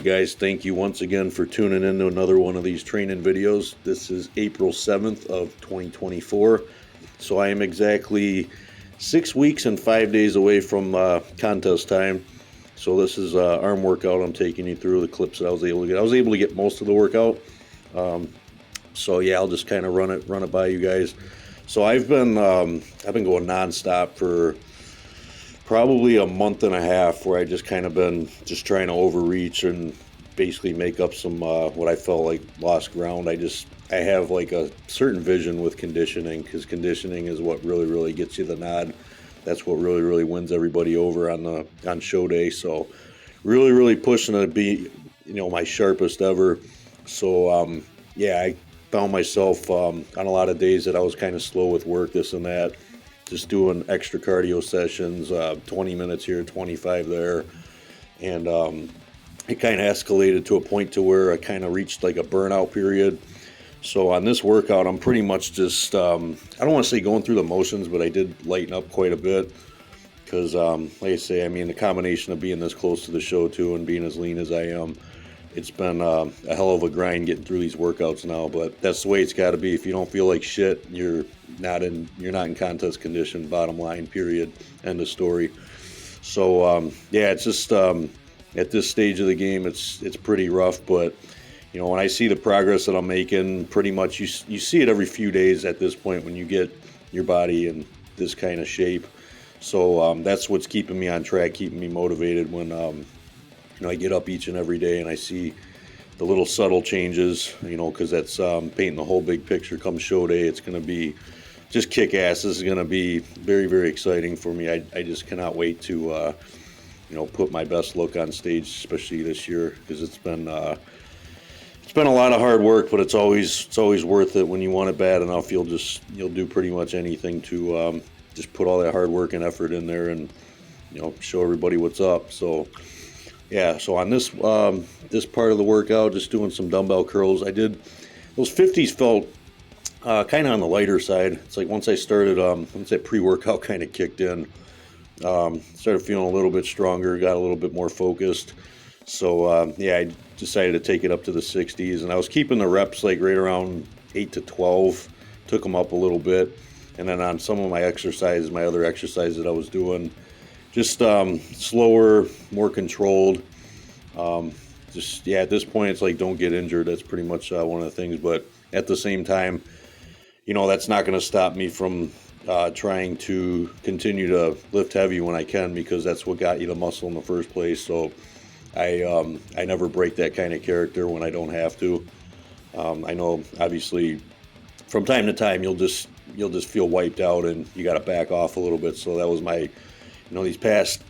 Alright guys, thank you once again for tuning in to another one of these training videos. This is April 7th of 2024. So I am exactly 6 weeks and 5 days away from contest time. So this is arm workout I'm taking you through, the clips that I was able to get. I was able to get most of the workout. So yeah, I'll just kind of run it by you guys. So I've been going non-stop for probably a month and a half, where I just kind of been just trying to overreach and basically make up some what I felt like lost ground. I have like a certain vision with conditioning, because conditioning is what really gets you the nod. That's what really wins everybody over on show day. So really pushing to be, my sharpest ever. So yeah, I found myself on a lot of days that I was kind of slow with work, this and that, just doing extra cardio sessions, 20 minutes here, 25 there. And it kind of escalated to a point to where I kind of reached like a burnout period. So on this workout, I'm pretty much just, I don't want to say going through the motions, but I did lighten up quite a bit. Because like I say, I mean, the combination of being this close to the show too and being as lean as I am, it's been a hell of a grind getting through these workouts now. But that's the way it's got to be. If you don't feel like shit, you're not in contest condition. Bottom line, period. End of story. So yeah, it's just at this stage of the game, it's pretty rough. But when I see the progress that I'm making, pretty much you see it every few days at this point when you get your body in this kind of shape. So that's what's keeping me on track, keeping me motivated when I get up each and every day and I see the little subtle changes, because that's painting the whole big picture. Come show day, it's going to be just kick ass. This is going to be very exciting for me. I just cannot wait to put my best look on stage, especially this year, because it's been a lot of hard work, but it's always worth it. When you want it bad enough, you'll do pretty much anything to just put all that hard work and effort in there and show everybody what's up. So yeah, so on this part of the workout, just doing some dumbbell curls. I did those 50s, felt kind of on the lighter side. It's like once I started, once that pre-workout kind of kicked in, started feeling a little bit stronger, got a little bit more focused. So yeah, I decided to take it up to the 60s, and I was keeping the reps like right around 8 to 12, took them up a little bit. And then on some of my exercises, my other exercises that I was doing, just slower, more controlled. Just, yeah, at this point, it's like, don't get injured. That's pretty much one of the things. But at the same time, that's not going to stop me from trying to continue to lift heavy when I can, because that's what got you the muscle in the first place. So I never break that kind of character when I don't have to. I know, obviously, from time to time, you'll just feel wiped out and you got to back off a little bit. So that was my, these past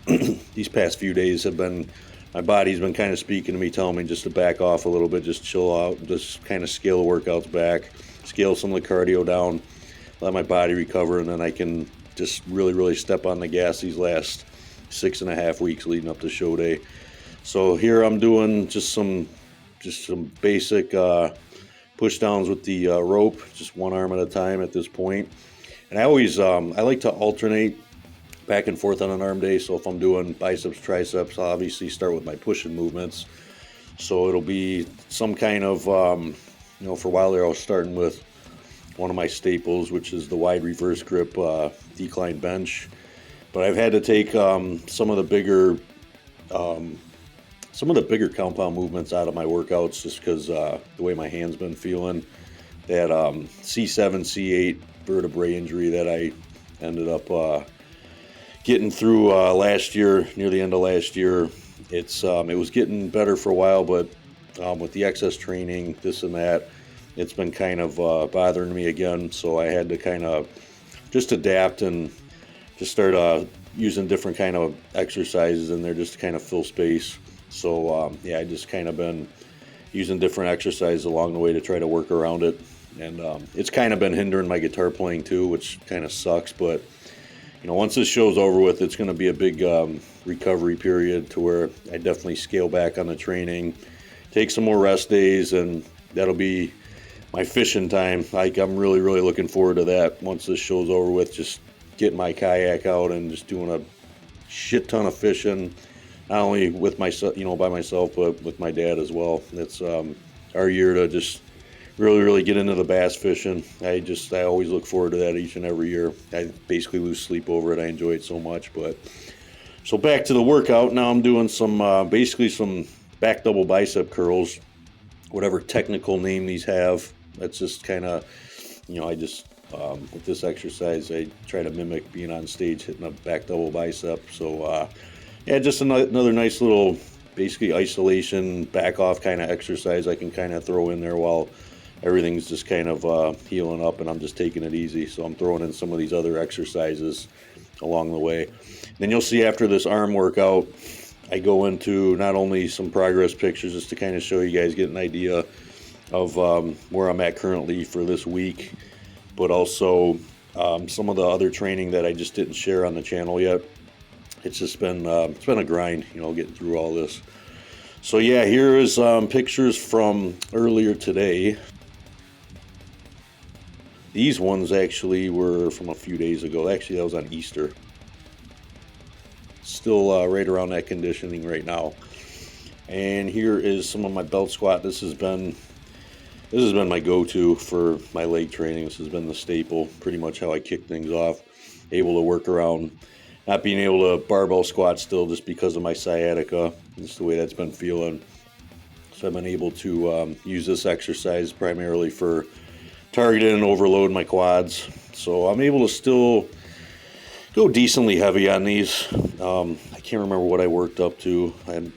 few days have been, my body's been kind of speaking to me, telling me just to back off a little bit, just chill out, just kind of scale the workouts back, scale some of the cardio down, let my body recover, and then I can just really step on the gas these last 6.5 weeks leading up to show day. So here I'm doing just some basic push downs with the rope, just one arm at a time at this point. And I always I like to alternate back and forth on an arm day. So if I'm doing biceps, triceps, I'll obviously start with my pushing movements. So it'll be some kind of for a while there I was starting with one of my staples, which is the wide reverse grip decline bench. But I've had to take some of the bigger compound movements out of my workouts, just because the way my hand's been feeling. That C7, C8 vertebrae injury that I ended up getting through last year, near the end of last year. It was getting better for a while, but with the excess training, this and that, it's been kind of bothering me again. So I had to kind of just adapt and just start using different kind of exercises in there just to kind of fill space. So yeah, I just kind of been using different exercises along the way to try to work around it. And it's kind of been hindering my guitar playing too, which kind of sucks. But once this show's over with, it's going to be a big recovery period, to where I definitely scale back on the training, take some more rest days, and that'll be my fishing time. Like, I'm really looking forward to that once this show's over with, just getting my kayak out and just doing a shit ton of fishing. not only with myself, by myself, but with my dad as well. It's our year to just really get into the bass fishing. I always look forward to that each and every year. I basically lose sleep over it. I enjoy it so much. But so back to the workout. Now I'm doing some basically some back double bicep curls, whatever technical name these have. That's just kind of, I just with this exercise I try to mimic being on stage hitting a back double bicep. So yeah, just another nice little basically isolation back off kind of exercise I can kind of throw in there while everything's just kind of healing up and I'm just taking it easy. So I'm throwing in some of these other exercises along the way. Then you'll see after this arm workout, I go into not only some progress pictures just to kind of show you guys, get an idea of where I'm at currently for this week, but also some of the other training that I just didn't share on the channel yet. It's just been it's been a grind, getting through all this. So yeah, here is pictures from earlier today. These ones actually were from a few days ago. Actually, that was on Easter. Still right around that conditioning right now. And here is some of my belt squat. This has been my go-to for my leg training. This has been the staple, pretty much how I kick things off. Able to work around not being able to barbell squat still just because of my sciatica. Just the way that's been feeling. So I've been able to use this exercise primarily for targeting and overload my quads. So I'm able to still go decently heavy on these. I can't remember what I worked up to. When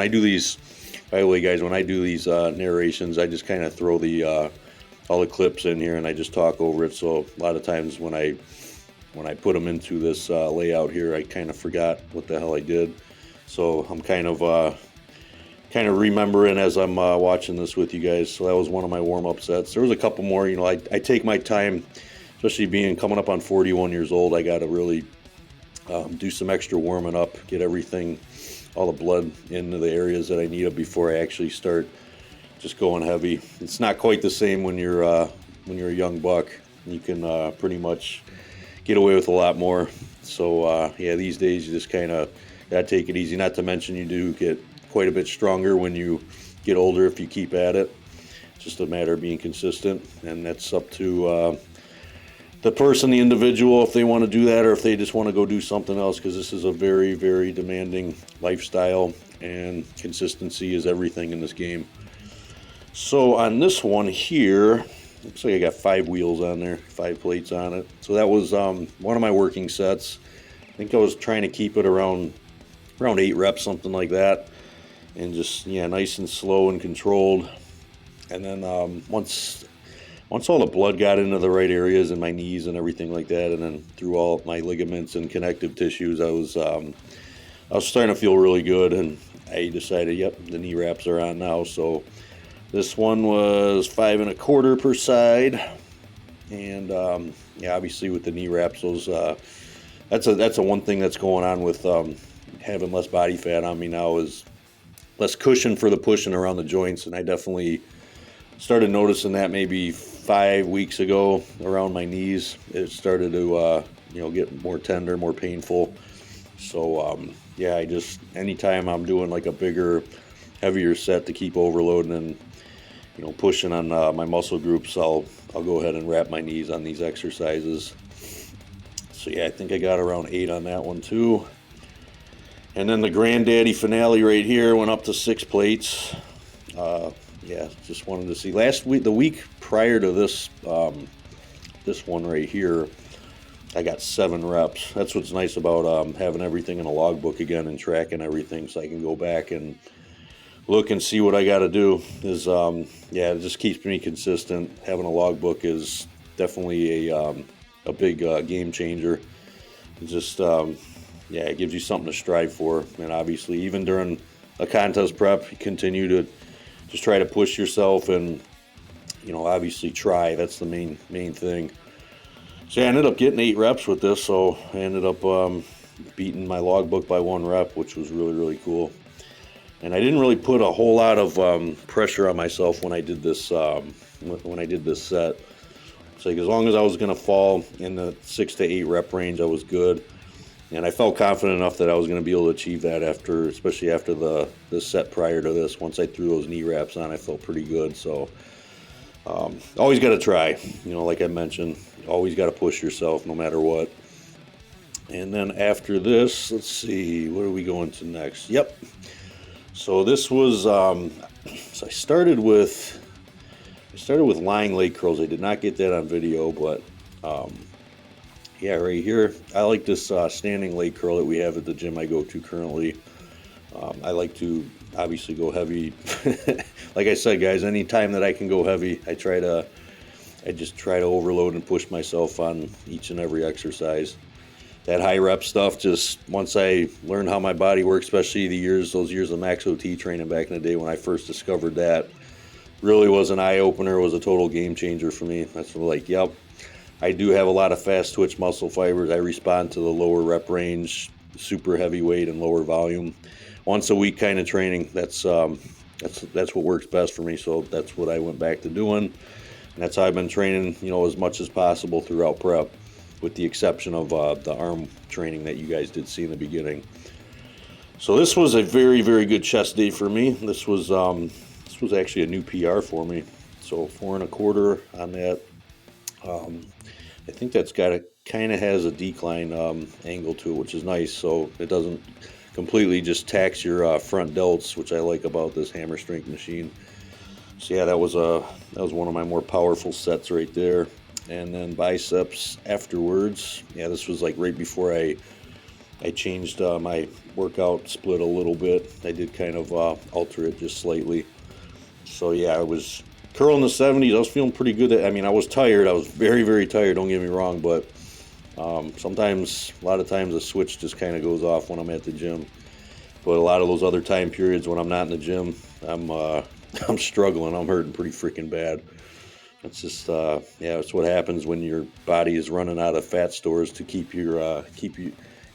I do these, by the way guys, when I do these narrations, I just kind of throw the all the clips in here and I just talk over it. So a lot of times when I put them into this layout here, I kind of forgot what the hell I did. So I'm kind of remembering as I'm watching this with you guys. So that was one of my warm-up sets. There was a couple more. I take my time, especially coming up on 41 years old. I got to really do some extra warming up, get everything, all the blood into the areas that I need it before I actually start just going heavy. It's not quite the same when you're a young buck. You can pretty much get away with a lot more. So yeah, these days you just kind of gotta take it easy. Not to mention you do get quite a bit stronger when you get older if you keep at it. It's just a matter of being consistent, and that's up to the person, the individual, if they want to do that or if they just want to go do something else, because this is a very, very demanding lifestyle and consistency is everything in this game. So on this one here, looks like I got 5 wheels on there, 5 plates on it. So that was one of my working sets. I think I was trying to keep it around 8 reps, something like that. And just, nice and slow and controlled. And then once all the blood got into the right areas in my knees and everything like that, and then through all my ligaments and connective tissues, I was starting to feel really good. And I decided, yep, the knee wraps are on now. So this one was 5 1/4 per side. And yeah, obviously with the knee wraps, those that's a one thing that's going on with having less body fat on me now is less cushion for the pushing around the joints. And I definitely started noticing that maybe 5 weeks ago around my knees. It started to get more tender, more painful. So yeah, anytime I'm doing like a bigger, heavier set to keep overloading and pushing on my muscle groups, I'll go ahead and wrap my knees on these exercises. So yeah, I think I got around 8 on that one too. And then the granddaddy finale right here went up to 6 plates. Yeah, just wanted to see. Last week, the week prior to this this one right here, I got 7 reps. That's what's nice about having everything in a logbook again and tracking everything, so I can go back and look and see what I got to do. Is yeah, it just keeps me consistent. Having a logbook is definitely a big game changer. It's just yeah, it gives you something to strive for. And obviously, even during a contest prep, you continue to just try to push yourself and, obviously try. That's the main thing. So I ended up getting 8 reps with this. So I ended up beating my logbook by 1 rep, which was really, really cool. And I didn't really put a whole lot of pressure on myself when I did this set. So as long as I was going to fall in the 6 to 8 rep range, I was good. And I felt confident enough that I was going to be able to achieve that after, especially after the set prior to this. Once I threw those knee wraps on, I felt pretty good. So always got to try, like I mentioned, always got to push yourself no matter what. And then after this, let's see, what are we going to next? Yep. So this was, so I started with lying leg curls. I did not get that on video, but yeah, right here, I like this standing leg curl that we have at the gym I go to currently. I like to obviously go heavy. Like I said, guys, anytime that I can go heavy, I just try to overload and push myself on each and every exercise. That high rep stuff, just once I learned how my body works, especially those years of max OT training back in the day when I first discovered that, really was an eye-opener, was a total game changer for me. That's like, yep, I do have a lot of fast twitch muscle fibers. I respond to the lower rep range, super heavy weight and lower volume. Once a week kind of training, that's what works best for me, so that's what I went back to doing. And that's how I've been training, as much as possible throughout prep, with the exception of the arm training that you guys did see in the beginning. So this was a very, very good chest day for me. This was actually a new PR for me. So 4 1/4 on that. I think that's kind of has a decline angle to it, which is nice. So it doesn't completely just tax your front delts, which I like about this hammer strength machine. So yeah, that was one of my more powerful sets right there. And then biceps afterwards. Yeah, this was like right before I changed my workout split a little bit. I did kind of alter it just slightly. So yeah, I was curling the 70s. I was feeling pretty good. I mean, I was tired. I was very, very tired, don't get me wrong, but sometimes, a lot of times the switch just kind of goes off when I'm at the gym. But a lot of those other time periods when I'm not in the gym, I'm struggling. I'm hurting pretty freaking bad. It's just, yeah, it's what happens when your body is running out of fat stores to keep you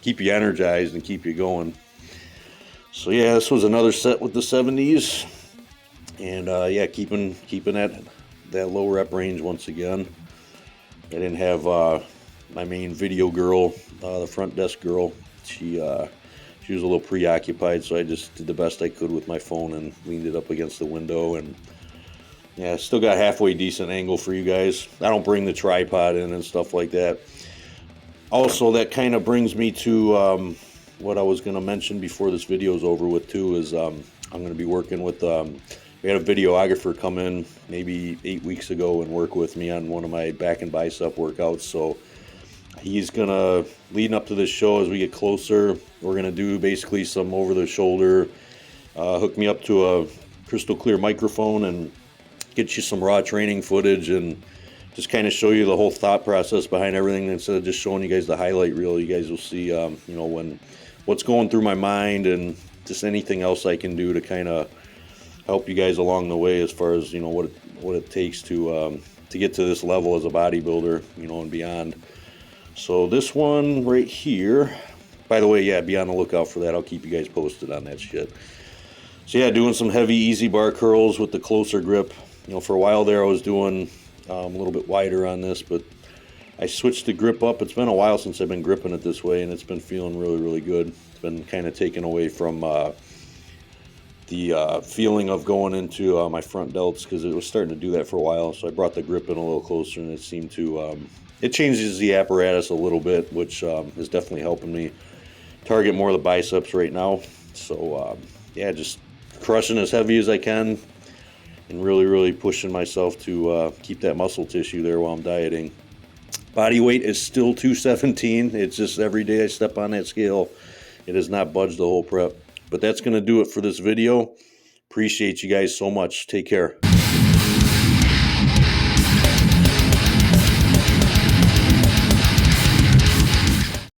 energized and keep you going. So yeah, this was another set with the 70s, and yeah, keeping that low rep range once again. I didn't have my main video girl, the front desk girl. She was a little preoccupied, so I just did the best I could with my phone and leaned it up against the window, and yeah, still got halfway decent angle for you guys. I don't bring the tripod in and stuff like that. Also, that kind of brings me to what I was going to mention before this video is over with too, is I'm going to be working with, we had a videographer come in maybe 8 weeks ago and work with me on one of my back and bicep workouts. So he's going to, leading up to this show as we get closer, we're going to do basically some over the shoulder, hook me up to a crystal clear microphone and get you some raw training footage and just kind of show you the whole thought process behind everything. Instead of just showing you guys the highlight reel, you guys will see, what's going through my mind and just anything else I can do to kind of help you guys along the way as far as, what it takes to get to this level as a bodybuilder, and beyond. So this one right here, by the way, yeah, be on the lookout for that. I'll keep you guys posted on that shit. So yeah, doing some heavy easy bar curls with the closer grip. For a while there I was doing a little bit wider on this, but I switched the grip up. It's been a while since I've been gripping it this way, and it's been feeling really, really good. It's been kind of taken away from the feeling of going into my front delts, because it was starting to do that for a while. So I brought the grip in a little closer, and it seemed to, it changes the apparatus a little bit, which is definitely helping me target more of the biceps right now. So yeah, just crushing as heavy as I can and really, really pushing myself to keep that muscle tissue there while I'm dieting. Body weight is still 217. It's just every day I step on that scale, it has not budged the whole prep. But that's going to do it for this video. Appreciate you guys so much. Take care.